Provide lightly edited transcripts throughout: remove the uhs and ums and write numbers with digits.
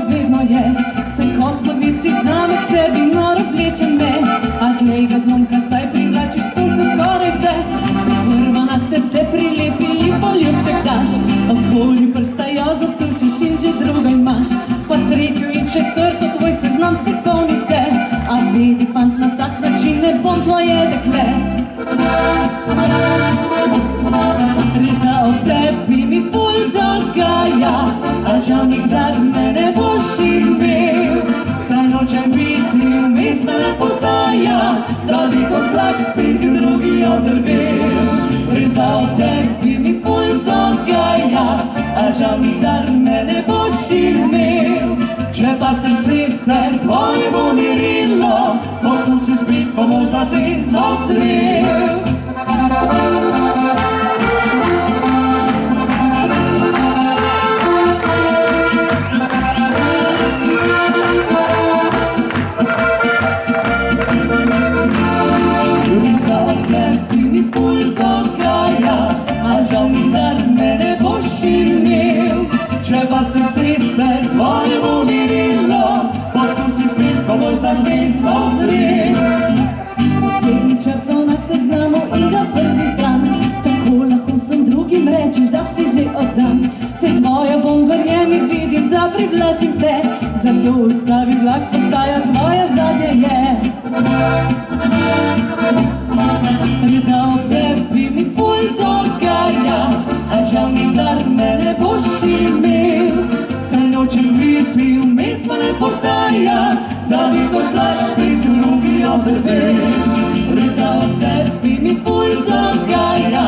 vedno je. Sem kot magnet si zame, k tebi noro vleče me. A glej ga zlomka, saj privlačiš punce skoraj vse. Prva na te se prilepi in poljubček daš, okoli prsta jo zasučeš in že drugo imaš. Pa tretjo in četrto, tvoj seznam spet polni se. A vidi, fant, na tak način ne bom tvoje dekle. Res da o tebi mi ful dogaja, a žal nikdar me ne boš imel. Saj nočem biti umestna postaja, da bi kot vlak spet drugi odrvel. Res da o tebi mi ful dogaja, a žal nikdar me ne boš imel. Če pa srce se tvoje bo mirilo, poskusil spet, ko bo za zvezo zrel. Res da o tebi mi ful dogaja, a žal nikdar me ne boš imel. Če pa srce se tvoje bo mirilo, poskusi spet, ko boš za zvezo zrel. Potegni črto na seznamu in ga brzi stran, tako lahko sem drugim rečeš, da si že oddan. Se tvoja bom, verjemi, vidim, da privlačim te, zato ustavi vlak, postaja tvoja zadnja je. Res da o tebi mi ful dogaja, a žal nikdar me ne boš imel. Saj nočem biti umestna postaja, da bi kot vlak spet drugi odrvel. Res da o tebi mi ful dogaja,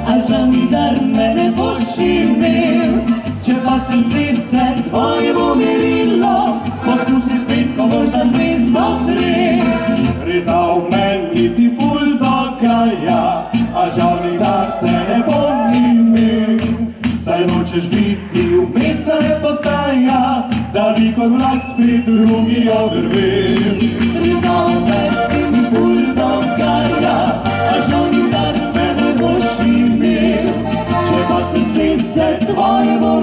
a žal nikdar me ne boš imel. Če pa srce se tvoje bo mirilo, poskusi spet, ko boš za zvezo zrel. Res da o meni ti ful dogaja, a žal nikdar te ne bom imel. Saj nočeš biti umestna postaja, da bi kot vlak spet drugi odrvel. Res da o tebi mi ful dogaja, a žal nikdar me ne boš imel. Če pa srce se tvoje bo